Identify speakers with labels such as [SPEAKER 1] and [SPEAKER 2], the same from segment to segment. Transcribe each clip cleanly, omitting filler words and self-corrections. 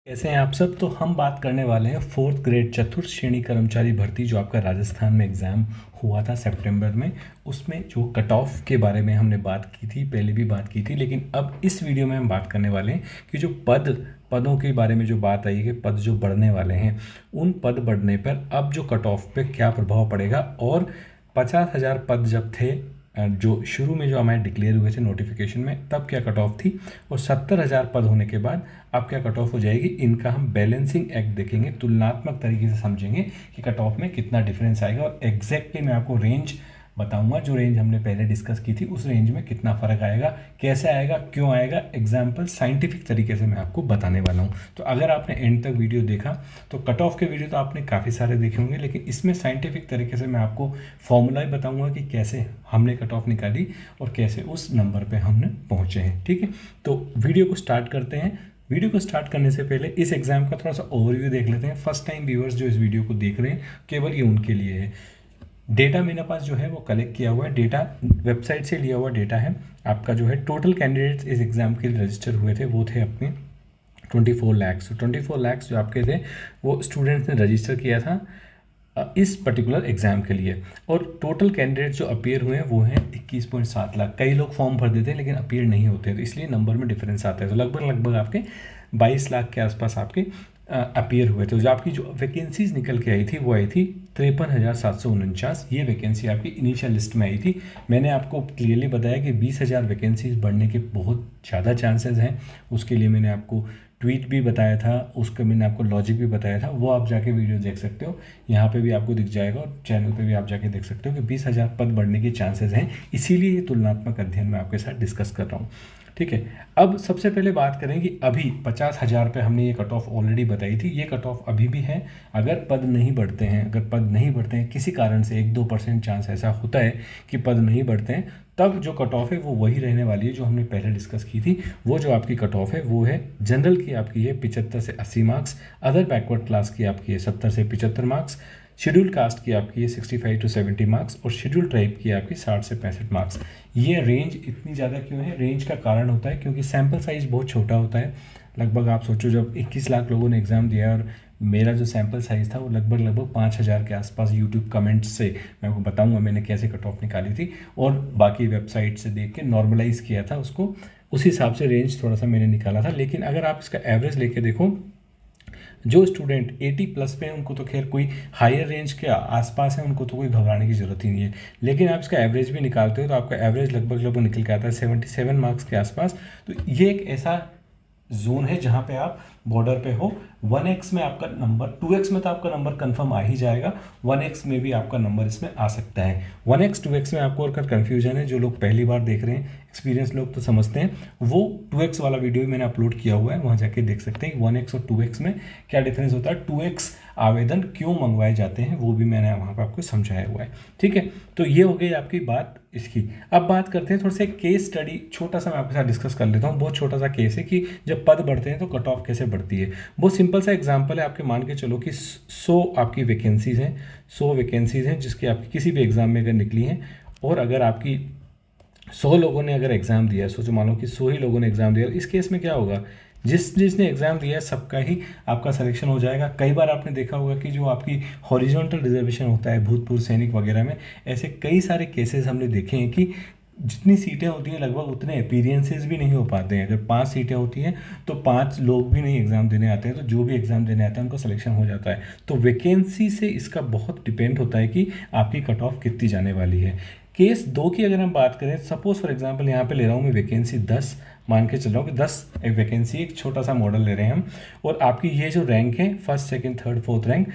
[SPEAKER 1] कैसे हैं आप सब। तो हम बात करने वाले हैं फोर्थ ग्रेड चतुर्थ श्रेणी कर्मचारी भर्ती जो आपका राजस्थान में एग्ज़ाम हुआ था सितंबर में। उसमें जो कट ऑफ के बारे में हमने बात की थी, पहले भी बात की थी, लेकिन अब इस वीडियो में हम बात करने वाले हैं कि जो पदों के बारे में जो बात आई है कि पद जो बढ़ने वाले हैं, उन पद बढ़ने पर अब जो कट ऑफ पे क्या प्रभाव पड़ेगा। और 50,000 पद जब थे जो शुरू में जो हमारे डिक्लेयर हुए थे नोटिफिकेशन में, तब क्या कट ऑफ थी, और 70,000 पद होने के बाद अब क्या कट ऑफ हो जाएगी। इनका हम बैलेंसिंग एक्ट देखेंगे, तुलनात्मक तरीके से समझेंगे कि कट ऑफ में कितना डिफरेंस आएगा, और एग्जैक्टली मैं आपको रेंज बताऊंगा जो रेंज हमने पहले डिस्कस की थी उस रेंज में कितना फ़र्क आएगा, कैसे आएगा, क्यों आएगा। एग्जाम्पल साइंटिफिक तरीके से मैं आपको बताने वाला हूँ। तो अगर आपने एंड तक वीडियो देखा तो कट ऑफ के वीडियो तो आपने काफ़ी सारे देखे होंगे, लेकिन इसमें साइंटिफिक तरीके से मैं आपको फॉर्मूला ही बताऊँगा कि कैसे हमने कट ऑफ निकाली और कैसे उस नंबर पर हमने पहुँचे हैं। ठीक है, तो वीडियो को स्टार्ट करते हैं। वीडियो को स्टार्ट करने से पहले इस एग्ज़ाम का थोड़ा सा ओवरव्यू देख लेते हैं। फर्स्ट टाइम व्यूअर्स जो इस वीडियो को देख रहे हैं, केवल ये उनके लिए है। डेटा मेरे पास जो है वो कलेक्ट किया हुआ है, डेटा वेबसाइट से लिया हुआ डेटा है। आपका जो है टोटल कैंडिडेट्स इस एग्ज़ाम के लिए रजिस्टर हुए थे वो थे अपने 24 लाख। 24 लाख जो आपके थे वो स्टूडेंट्स ने रजिस्टर किया था इस पर्टिकुलर एग्ज़ाम के लिए। और टोटल कैंडिडेट जो अपीयर हुए हैं वो हैं 21.7 लाख। कई लोग फॉर्म भर देते हैं लेकिन अपीयर नहीं होते, तो इसलिए नंबर में डिफरेंस आता है। तो लगभग आपके 22 लाख के आसपास आपके अपीयर हुए थे। जो आपकी जो वैकेंसीज निकल के आई थी वो आई थी 53,749। ये वैकेंसी आपकी इनिशियल लिस्ट में आई थी। मैंने आपको क्लियरली बताया कि 20,000 वैकेंसीज बढ़ने के बहुत ज़्यादा चांसेस हैं। उसके लिए मैंने आपको ट्वीट भी बताया था, उसका मैंने आपको लॉजिक भी बताया था, वो आप जाके वीडियो देख सकते हो। यहाँ पे भी आपको दिख जाएगा और चैनल पे भी आप जाके देख सकते हो कि 20,000 पद बढ़ने के चांसेस हैं। इसीलिए ये तुलनात्मक अध्ययन मैं आपके साथ डिस्कस कर रहा हूँ। ठीक है, अब सबसे पहले बात करें कि अभी 50,000 पे हमने ये कट ऑफ ऑलरेडी बताई थी। ये कट ऑफ अभी भी है। अगर पद नहीं बढ़ते हैं, किसी कारण से 1-2% चांस ऐसा होता है कि पद नहीं बढ़ते हैं, तब जो कट ऑफ है वो वही रहने वाली है जो हमने पहले डिस्कस की थी। वो जो आपकी कट ऑफ है वो है जनरल की आपकी है 75 से 80 मार्क्स, अदर बैकवर्ड क्लास की आपकी है 70 से 75 मार्क्स, शेड्यूल कास्ट की आपकी है 65 to 70 मार्क्स, और शेड्यूल ट्राइब की आपकी 60 से 65 मार्क्स। ये रेंज इतनी ज़्यादा क्यों है? रेंज का कारण होता है क्योंकि सैम्पल साइज़ बहुत छोटा होता है। लगभग आप सोचो जब 21 लाख लोगों ने एग्ज़ाम दिया और मेरा जो सैम्पल साइज़ था वो लगभग 5,000 के आसपास। यूट्यूब कमेंट्स से मैं आपको बताऊंगा मैंने कैसे कट ऑफ निकाली थी, और बाकी वेबसाइट से देख के नॉर्मलाइज़ किया था उसको, उस हिसाब से रेंज थोड़ा सा मैंने निकाला था। लेकिन अगर आप इसका एवरेज लेके देखो, जो स्टूडेंट 80 प्लस पे हैं उनको तो खैर कोई हायर रेंज के आसपास है, उनको तो कोई घबराने की ज़रूरत ही नहीं है। लेकिन आप इसका एवरेज भी निकालते हो तो आपका एवरेज लगभग निकल के आता है 77 मार्क्स के आसपास। तो ये एक ऐसा जोन है जहाँ पे आप बॉर्डर पे हो। 1x में आपका नंबर, 2x में तो आपका नंबर कंफर्म आ ही जाएगा, 1x में भी आपका नंबर इसमें आ सकता है। 1x 2x में आपको अगर कन्फ्यूजन है, जो लोग पहली बार देख रहे हैं, एक्सपीरियंस लोग तो समझते हैं, वो 2x वाला वीडियो भी मैंने अपलोड किया हुआ है, वहाँ जाके देख सकते हैं 1x और 2x में क्या डिफरेंस होता है, 2x आवेदन क्यों मंगवाए जाते हैं, वो भी मैंने वहाँ पर आपको समझाया हुआ है। ठीक है, तो ये हो गई आपकी बात इसकी। अब बात करते हैं थोड़ा सा केस स्टडी, छोटा सा मैं आपके साथ डिस्कस कर लेता हूँ। बहुत छोटा सा केस है कि जब पद बढ़ते हैं तो कट ऑफ कैसे बढ़ती है। बहुत सिंपल सा एग्जांपल है। आपके मान के चलो कि 100 आपकी वैकेंसीज़ हैं, 100 वैकेंसीज़ हैं जिसकी आपकी किसी भी एग्ज़ाम में अगर निकली हैं, और अगर आपकी 100 लोगों ने अगर एग्ज़ाम दिया है, सोचो मान लो कि 100 ही लोगों ने एग्ज़ाम दिया, इस केस में क्या होगा, जिसने एग्ज़ाम दिया है सबका ही आपका सिलेक्शन हो जाएगा। कई बार आपने देखा होगा कि जो आपकी हॉरिजॉन्टल रिजर्वेशन होता है भूतपूर्व सैनिक वगैरह में, ऐसे कई सारे केसेस हमने देखे हैं कि जितनी सीटें होती हैं लगभग उतने अपीयरेंसेस भी नहीं हो पाते हैं। अगर 5 सीटें होती हैं तो 5 लोग भी नहीं एग्ज़ाम देने आते हैं, तो जो भी एग्ज़ाम देने आते हैं उनका सिलेक्शन हो जाता है। तो वैकेंसी से इसका बहुत डिपेंड होता है कि आपकी कट ऑफ कितनी जाने वाली है। केस 2 की अगर हम बात करें, सपोज फॉर एग्जांपल यहाँ पे ले रहा हूँ मैं वैकेंसी 10, मान के चल रहा हूँ कि 10 एक वैकेंसी, एक छोटा सा मॉडल ले रहे हैं हम, और आपकी ये जो रैंक है first second third fourth rank,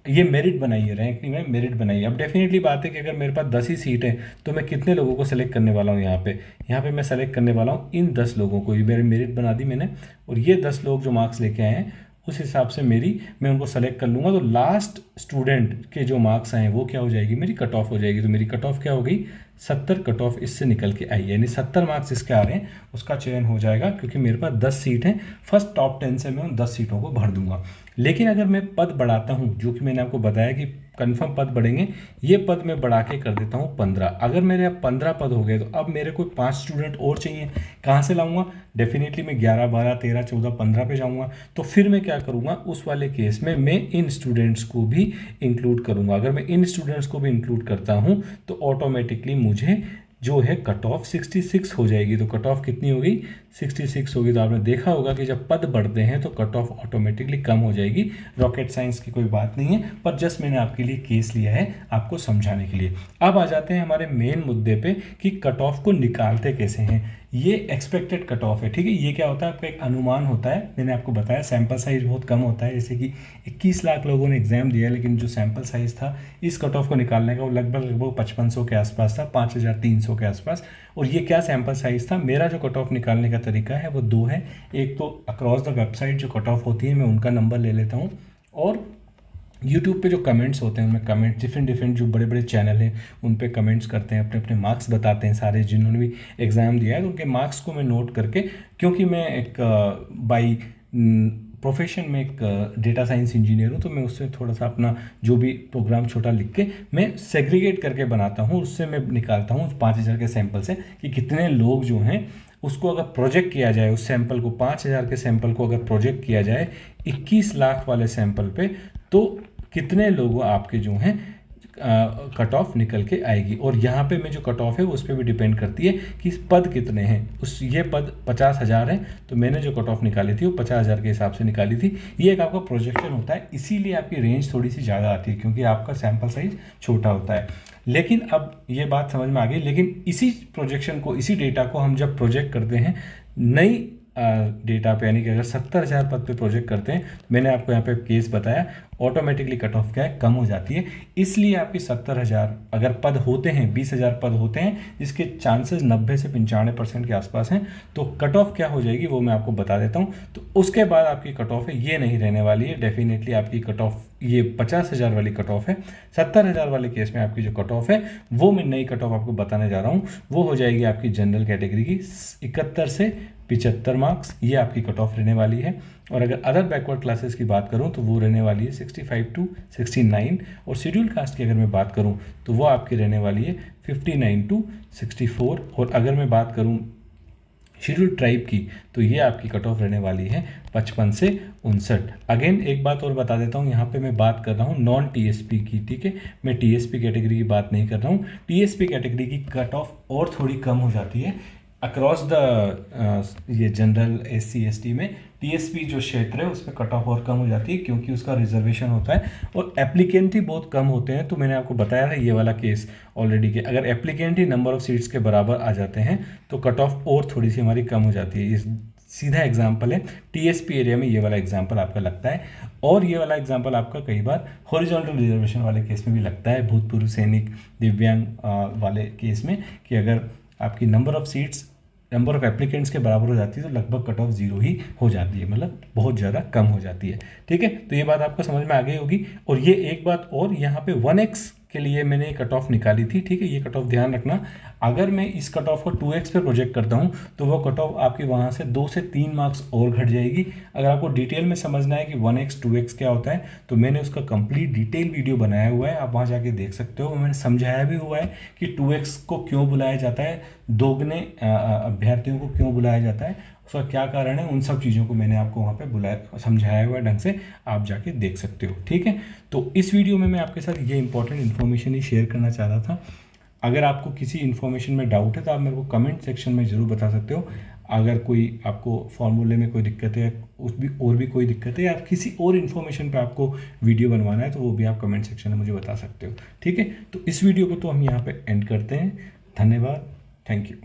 [SPEAKER 1] ये मेरिट बनाई है, रैंक नहीं है, मेरिट बनाई है। अब डेफिनेटली बात है कि अगर मेरे पास 10 ही सीट है तो मैं कितने लोगों को सेलेक्ट करने वाला हूँ। यहाँ पे मैं सेलेक्ट करने वाला हूँ इन 10 लोगों को। ये मेरी मेरिट बना दी मैंने, और ये 10 लोग जो मार्क्स लेके आए हैं उस हिसाब से मैं उनको सेलेक्ट कर लूँगा। तो लास्ट स्टूडेंट के जो मार्क्स आए वो क्या हो जाएगी, मेरी कट ऑफ हो जाएगी। तो मेरी कट ऑफ क्या हो गई, 70 कट ऑफ इससे निकल के आई है, यानी 70 मार्क्स इसके आ रहे हैं, उसका चयन हो जाएगा क्योंकि मेरे पास 10 सीट हैं। फर्स्ट टॉप 10 से मैं उन 10 सीटों को भर दूंगा। लेकिन अगर मैं पद बढ़ाता हूँ, जो कि मैंने आपको बताया कि कंफर्म पद बढ़ेंगे, ये पद मैं बढ़ा के कर देता हूँ 15। अगर मेरे अब 15 पद हो गए तो अब मेरे को 5 स्टूडेंट और चाहिए। कहाँ से लाऊंगा? डेफिनेटली मैं 11, 12, 13, 14, 15 पे जाऊंगा। तो फिर मैं क्या करूंगा, उस वाले केस में मैं इन स्टूडेंट्स को भी इंक्लूड करूंगा। अगर मैं इन स्टूडेंट्स को भी इंक्लूड करता हूँ तो ऑटोमेटिकली मुझे जो है कट ऑफ 66 हो जाएगी। तो कट ऑफ कितनी होगी? 66 होगी। तो आपने देखा होगा कि जब पद बढ़ते हैं तो कट ऑफ ऑटोमेटिकली कम हो जाएगी। रॉकेट साइंस की कोई बात नहीं है, पर जस्ट मैंने आपके लिए केस लिया है आपको समझाने के लिए। अब आ जाते हैं हमारे मेन मुद्दे पे कि कट ऑफ को निकालते कैसे हैं। ये एक्सपेक्टेड कट ऑफ है, ठीक है। ये क्या होता है? आपका एक अनुमान होता है। मैंने आपको बताया सैंपल साइज बहुत कम होता है, जैसे कि 21 लाख लोगों ने एग्जाम दिया, लेकिन जो सैंपल साइज था इस कट ऑफ को निकालने का वो लगभग 5500 के आसपास था, 5300 के आसपास। और ये क्या सैंपल साइज था? मेरा जो कट ऑफ निकालने का तरीका है वो दो है। एक तो अक्रॉस द वेबसाइट जो कट ऑफ होती है मैं उनका नंबर ले लेता हूँ, और यूट्यूब पे जो कमेंट्स होते हैं उनमें कमेंट डिफरेंट जो बड़े बड़े चैनल हैं उन पे कमेंट्स करते हैं, अपने अपने मार्क्स बताते हैं सारे जिन्होंने भी एग्ज़ाम दिया है। तो उनके मार्क्स को मैं नोट करके, क्योंकि मैं एक बाई प्रोफेशन में एक डेटा साइंस इंजीनियर हूँ, तो मैं उससे थोड़ा सा अपना जो भी प्रोग्राम छोटा लिख के मैं सेग्रीगेट करके बनाता हूँ। उससे मैं निकालता हूँ 5000 के सैंपल से कि कितने लोग जो हैं उसको अगर प्रोजेक्ट किया जाए, उस सैंपल को 5000 के सैंपल को अगर प्रोजेक्ट किया जाए 21 लाख वाले सैंपल पे, तो कितने लोग आपके जो हैं कट ऑफ निकल के आएगी। और यहाँ पे मैं जो कट ऑफ है उस पर भी डिपेंड करती है कि पद कितने हैं। ये पद 50,000 है, तो मैंने जो कट ऑफ निकाली थी वो 50,000 के हिसाब से निकाली थी। ये एक आपका प्रोजेक्शन होता है, इसीलिए आपकी रेंज थोड़ी सी ज़्यादा आती है क्योंकि आपका सैंपल साइज छोटा होता है। लेकिन अब ये बात समझ में आ गई। लेकिन इसी प्रोजेक्शन को, इसी डेटा को हम जब प्रोजेक्ट करते हैं नई डेटा पे, यानी कि अगर 70,000 पद पे प्रोजेक्ट करते हैं, मैंने आपको यहाँ पे केस बताया, ऑटोमेटिकली कट ऑफ क्या है? कम हो जाती है। इसलिए आपकी 70,000 अगर पद होते हैं, 20,000 पद होते हैं जिसके चांसेस 90 से 95% के आसपास हैं, तो कट ऑफ क्या हो जाएगी वो मैं आपको बता देता हूँ। तो उसके बाद आपकी कट ऑफ है ये नहीं रहने वाली है। डेफिनेटली आपकी कट ऑफ ये 50,000 वाली कट ऑफ है। 70,000 वाले केस में आपकी जो कट ऑफ है वो मैं नई कट ऑफ आपको बताने जा रहा हूँ। वो हो जाएगी आपकी जनरल कैटेगरी की 71 से 75 मार्क्स, ये आपकी कट ऑफ रहने वाली है। और अगर अदर बैकवर्ड क्लासेस की बात करूं तो वो रहने वाली है 65 टू 69। और शेड्यूल कास्ट की अगर मैं बात करूं तो वो आपकी रहने वाली है 59 टू 64। और अगर मैं बात करूं शेड्यूल ट्राइब की तो ये आपकी कट ऑफ रहने वाली है 55 से 59। अगेन एक बात और बता देता हूँ, यहाँ पे मैं बात कर रहा हूँ नॉन टीएसपी की, ठीक है। मैं टीएसपी कैटेगरी की बात नहीं कर रहा हूँ। टीएसपी कैटेगरी की कट ऑफ और थोड़ी कम हो जाती है। अक्रॉस द ये जनरल एससी एसटी में टीएसपी जो क्षेत्र है उस पर कट ऑफ और कम हो जाती है क्योंकि उसका रिजर्वेशन होता है और एप्लीकेंट ही बहुत कम होते हैं। तो मैंने आपको बताया था ये वाला केस ऑलरेडी कि अगर applicant he number of seats के बराबर आ जाते हैं तो कट ऑफ और थोड़ी सी हमारी कम हो जाती है। ये सीधा एग्जाम्पल है, टीएसपी एरिया में ये वाला एग्जाम्पल आपका लगता है। और ये वाला एग्जाम्पल आपका कई बार हॉरिजॉन्टल रिजर्वेशन वाले केस में भी लगता है, भूतपूर्व सैनिक, दिव्यांग वाले केस में, कि अगर आपकी नंबर ऑफ एप्लीकेंट्स के बराबर हो जाती है तो लगभग कट ऑफ 0 ही हो जाती है, मतलब बहुत ज़्यादा कम हो जाती है, ठीक है। तो ये बात आपको समझ में आ गई होगी। और ये एक बात और, यहाँ पे 1x के लिए मैंने कट ऑफ निकाली थी, ठीक है। ये कट ऑफ ध्यान रखना, अगर मैं इस कट ऑफ को 2x पे प्रोजेक्ट करता हूँ तो वो कट ऑफ आपकी वहाँ से 2 से 3 मार्क्स और घट जाएगी। अगर आपको डिटेल में समझना है कि 1x 2x क्या होता है तो मैंने उसका कंप्लीट डिटेल वीडियो बनाया हुआ है, आप वहाँ जाके देख सकते हो। मैंने समझाया भी हुआ है कि 2x को क्यों बुलाया जाता है, दोगुने अभ्यर्थियों को क्यों बुलाया जाता है, उसका क्या कारण है, उन सब चीज़ों को मैंने आपको वहाँ पे समझाया हुआ ढंग से, आप जाके देख सकते हो, ठीक है। तो इस वीडियो में मैं आपके साथ ये इंपॉर्टेंट इन्फॉर्मेशन ही शेयर करना चाह रहा था। अगर आपको किसी इन्फॉर्मेशन में डाउट है तो आप मेरे को कमेंट सेक्शन में ज़रूर बता सकते हो। अगर कोई आपको फॉर्मूले में कोई दिक्कत है, और भी कोई दिक्कत है, या किसी और इन्फॉर्मेशन पे आपको वीडियो बनवाना है तो वो भी आप कमेंट सेक्शन में मुझे बता सकते हो, ठीक है। तो इस वीडियो को तो हम यहाँ पे एंड करते हैं। धन्यवाद, थैंक यू।